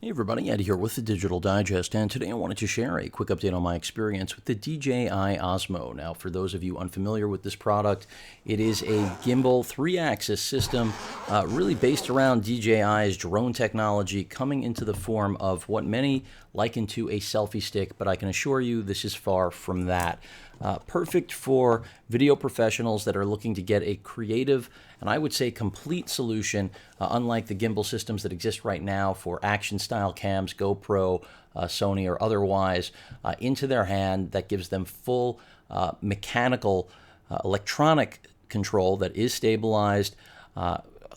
Hey everybody, Ed here with the Digital Digest, and today I wanted to share a quick update on my experience with the DJI Osmo. Now, for those of you unfamiliar with this product, it is a gimbal 3-axis system really based around DJI's drone technology, coming into the form of what many liken to a selfie stick, but I can assure you this is far from that. Perfect for video professionals that are looking to get a creative and I would say complete solution, unlike the gimbal systems that exist right now for action style cams, GoPro, Sony, or otherwise, into their hand that gives them full mechanical, electronic control that is stabilized,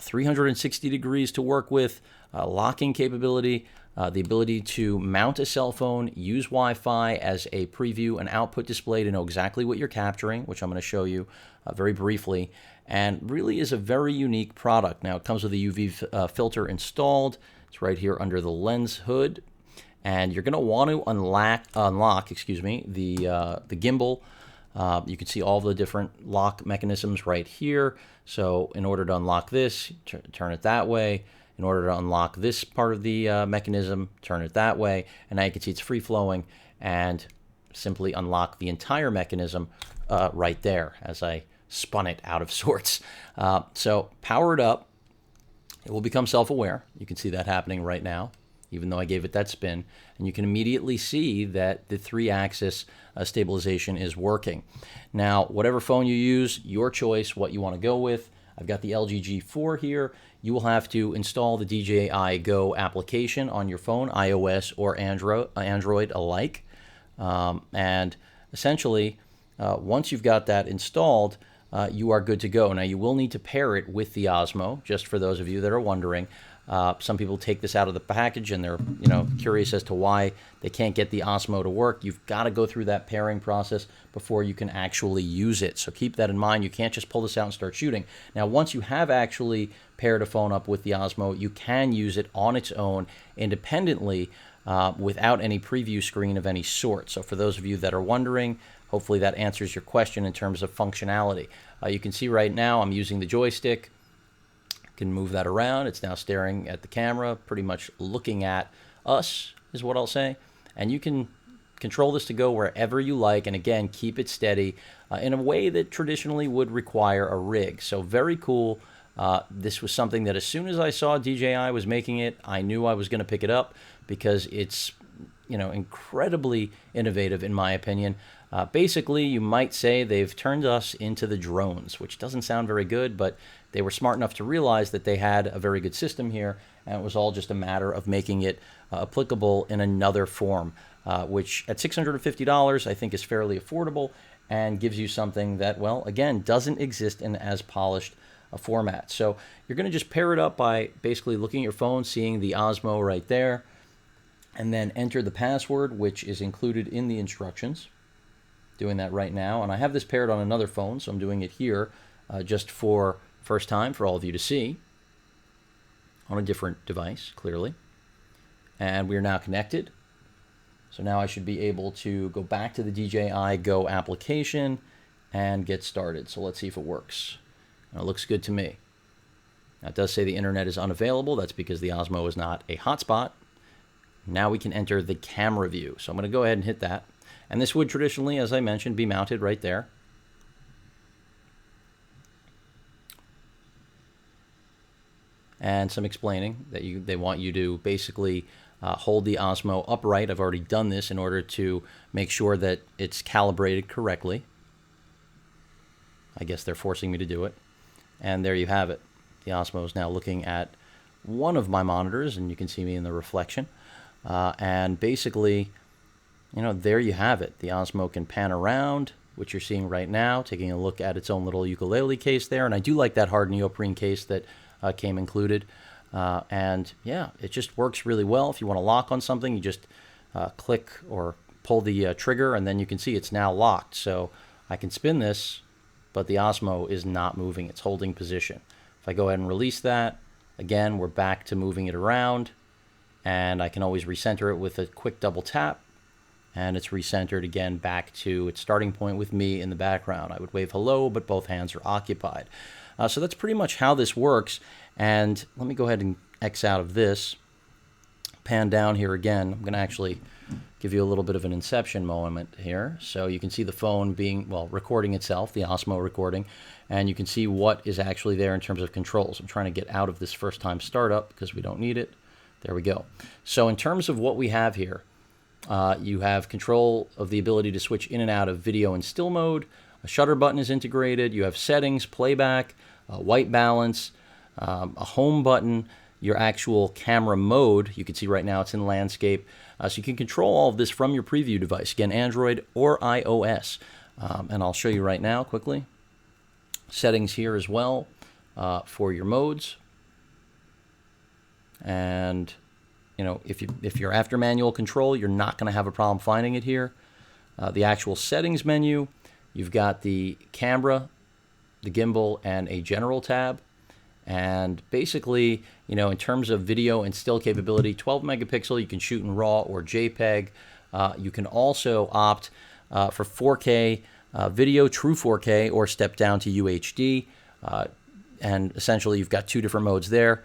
360 degrees to work with, locking capability, the ability to mount a cell phone, use Wi-Fi as a preview and output display to know exactly what you're capturing, which I'm going to show you very briefly, and really is a very unique product. Now, it comes with a UV filter installed. It's right here under the lens hood, and you're going to want to unlock the gimbal. You can see all the different lock mechanisms right here. So in order to unlock this, turn it that way. In order to unlock this part of the mechanism, turn it that way. And now you can see it's free-flowing, and simply unlock the entire mechanism right there as I spun it out of sorts. So power it up. It will become self-aware. You can see that happening right now, even though I gave it that spin. And you can immediately see that the 3-axis stabilization is working. Now, whatever phone you use, your choice, what you want to go with. I've got the LG G4 here. You will have to install the DJI Go application on your phone, iOS or Android alike. And essentially, once you've got that installed, you are good to go. Now, you will need to pair it with the Osmo, just for those of you that are wondering. Some people take this out of the package and they're curious as to why they can't get the Osmo to work. You've got to go through that pairing process before you can actually use it. So keep that in mind. You can't just pull this out and start shooting. Now, once you have actually paired a phone up with the Osmo, you can use it on its own independently without any preview screen of any sort. So for those of you that are wondering, hopefully that answers your question in terms of functionality. You can see right now I'm using the joystick. Can move that around. It's now staring at the camera, pretty much looking at us is what I'll say. And you can control this to go wherever you like, and again, keep it steady in a way that traditionally would require a rig. So very cool. This was something that as soon as I saw DJI was making it, I knew I was going to pick it up because it's incredibly innovative in my opinion. Basically, you might say they've turned us into the drones, which doesn't sound very good, but they were smart enough to realize that they had a very good system here, and it was all just a matter of making it applicable in another form, which at $650 I think is fairly affordable and gives you something that, well, again, doesn't exist in as polished a format. So you're going to just pair it up by basically looking at your phone, seeing the Osmo right there, and then enter the password, which is included in the instructions. Doing that right now, and I have this paired on another phone, so I'm doing it here just for first time for all of you to see on a different device, clearly. And we are now connected. So now I should be able to go back to the DJI Go application and get started. So let's see if it works. And it looks good to me. Now it does say the internet is unavailable. That's because the Osmo is not a hotspot. Now we can enter the camera view. So I'm going to go ahead and hit that. And this would traditionally, as I mentioned, be mounted right there. And some explaining that they want you to basically hold the Osmo upright. I've already done this in order to make sure that it's calibrated correctly. I guess they're forcing me to do it. And there you have it. The Osmo is now looking at one of my monitors, and you can see me in the reflection. And basically, there you have it. The Osmo can pan around, which you're seeing right now, taking a look at its own little ukulele case there. And I do like that hard neoprene case that came included. And yeah, it just works really well. If you want to lock on something, you just click or pull the trigger, and then you can see it's now locked. So I can spin this, but the Osmo is not moving. It's holding position. If I go ahead and release that, again, we're back to moving it around. And I can always recenter it with a quick double tap. And it's recentered again back to its starting point with me in the background. I would wave hello, but both hands are occupied. So that's pretty much how this works. And let me go ahead and X out of this. pan down here again. I'm going to actually give you a little bit of an inception moment here. So you can see the phone being, well, recording itself, the Osmo recording, and you can see what is actually there in terms of controls. I'm trying to get out of this first time startup because we don't need it. There we go. So in terms of what we have here, you have control of the ability to switch in and out of video and still mode. A shutter button is integrated. You have settings, playback, white balance, a home button, your actual camera mode. You can see right now it's in landscape. So you can control all of this from your preview device. Again, Android or iOS. And I'll show you right now quickly. Settings here as well for your modes. And you know, if you're after manual control, you're not going to have a problem finding it here. The actual settings menu, you've got the camera, the gimbal, and a general tab. And basically, you know, in terms of video and still capability, 12 megapixel, you can shoot in RAW or JPEG. You can also opt for 4K video, true 4K, or step down to UHD. And essentially, you've got two different modes there,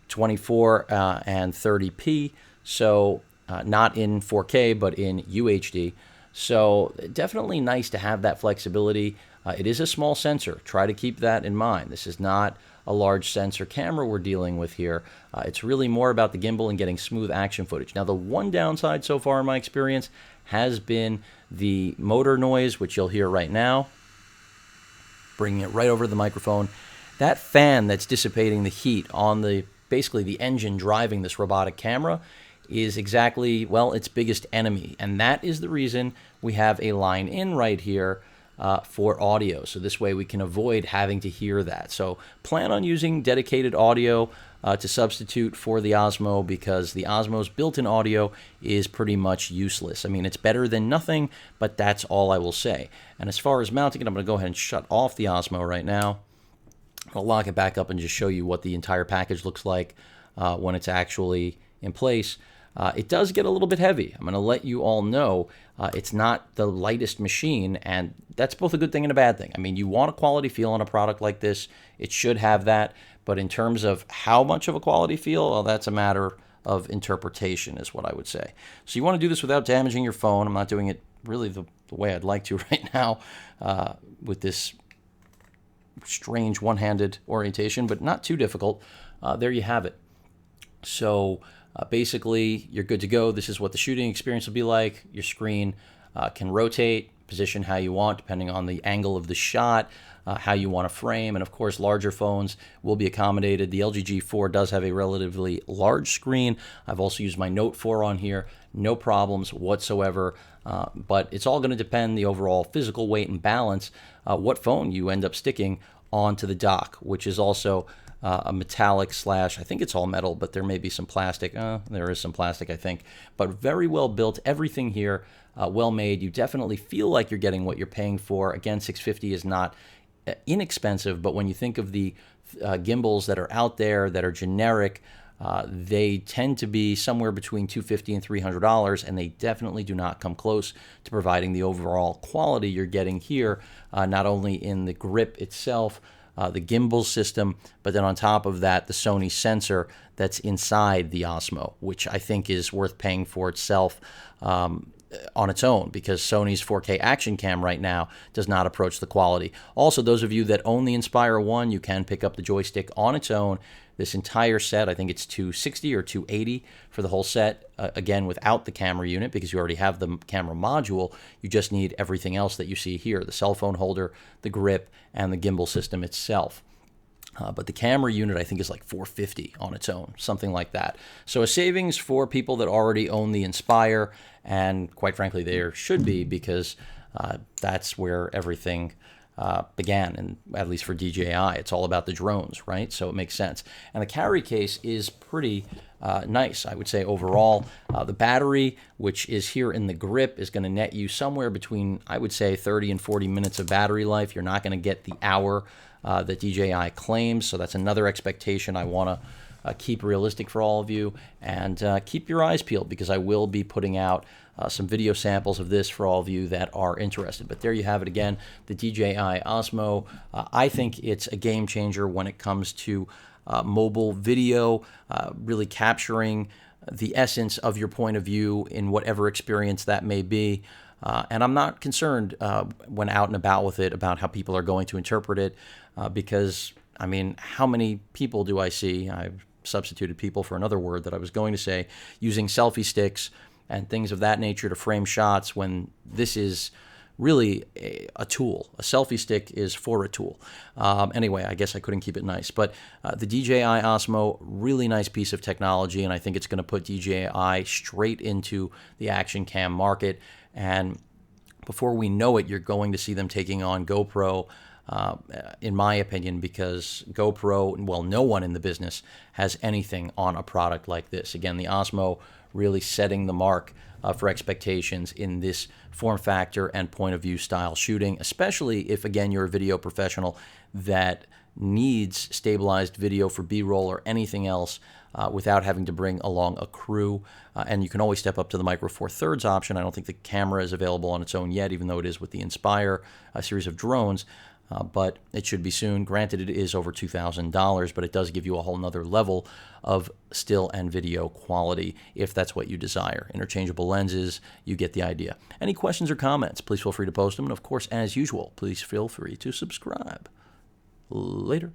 24 and 30p. So not in 4K, but in UHD. So definitely nice to have that flexibility. It is a small sensor. Try to keep that in mind. This is not a large sensor camera we're dealing with here. It's really more about the gimbal and getting smooth action footage. Now, the one downside so far in my experience has been the motor noise, which you'll hear right now. Bringing it right over the microphone. That fan that's dissipating the heat on the basically the engine driving this robotic camera is exactly, well, its biggest enemy. And that is the reason we have a line in right here for audio. So this way we can avoid having to hear that. So plan on using dedicated audio to substitute for the Osmo, because the Osmo's built-in audio is pretty much useless. I mean, it's better than nothing, but that's all I will say. And as far as mounting it, I'm going to go ahead and shut off the Osmo right now. I'll lock it back up and just show you what the entire package looks like when it's actually in place. It does get a little bit heavy. I'm going to let you all know it's not the lightest machine, and that's both a good thing and a bad thing. I mean, you want a quality feel on a product like this. It should have that, but in terms of how much of a quality feel, well, that's a matter of interpretation is what I would say. So you want to do this without damaging your phone. I'm not doing it really the way I'd like to right now with this strange one-handed orientation, but not too difficult. There you have it. So basically, you're good to go. This is what the shooting experience will be like. Your screen can rotate, position how you want, depending on the angle of the shot, how you want to frame. And of course, larger phones will be accommodated. The LG G4 does have a relatively large screen. I've also used my Note 4 on here. No problems whatsoever. But it's all going to depend the overall physical weight and balance, what phone you end up sticking onto the dock, which is also a metallic slash, I think it's all metal, but there may be some plastic. There is some plastic, I think. But very well built. Everything here well made. You definitely feel like you're getting what you're paying for. Again, $650 is not inexpensive, but when you think of the gimbals that are out there that are generic, they tend to be somewhere between $250 and $300, and they definitely do not come close to providing the overall quality you're getting here, not only in the grip itself, the gimbal system, but then on top of that, the Sony sensor that's inside the Osmo, which I think is worth paying for itself on its own, because Sony's 4K action cam right now does not approach the quality. Also, those of you that own the Inspire 1, you can pick up the joystick on its own. This entire set, I think it's $260 or $280 for the whole set, again, without the camera unit, because you already have the camera module. You just need everything else that you see here, the cell phone holder, the grip, and the gimbal system itself. But the camera unit, I think, is like $450 on its own, something like that. So a savings for people that already own the Inspire, and quite frankly, there should be, because that's where everything began, and at least for DJI, it's all about the drones, right? So it makes sense. And the carry case is pretty nice, I would say, overall. The battery, which is here in the grip, is going to net you somewhere between, I would say, 30 and 40 minutes of battery life. You're not going to get the hour that DJI claims, so that's another expectation I want to keep realistic for all of you. And keep your eyes peeled, because I will be putting out some video samples of this for all of you that are interested. But there you have it again, the DJI Osmo. I think it's a game changer when it comes to mobile video, really capturing the essence of your point of view in whatever experience that may be. And I'm not concerned when out and about with it about how people are going to interpret it because, I mean, how many people do I see? I've substituted people for another word that I was going to say, using selfie sticks and things of that nature to frame shots when this is really a tool. A selfie stick is for a tool. Anyway, I guess I couldn't keep it nice. But the DJI Osmo, really nice piece of technology, and I think it's going to put DJI straight into the action cam market. And before we know it, you're going to see them taking on GoPro, in my opinion, because GoPro, well, no one in the business has anything on a product like this. Again, the Osmo really setting the mark for expectations in this form factor and point of view style shooting, especially if, again, you're a video professional that needs stabilized video for B-roll or anything else without having to bring along a crew. And you can always step up to the Micro Four Thirds option. I don't think the camera is available on its own yet, even though it is with the Inspire series of drones. But it should be soon. Granted, it is over $2,000, but it does give you a whole nother level of still and video quality if that's what you desire. Interchangeable lenses, you get the idea. Any questions or comments, please feel free to post them. And of course, as usual, please feel free to subscribe. Later.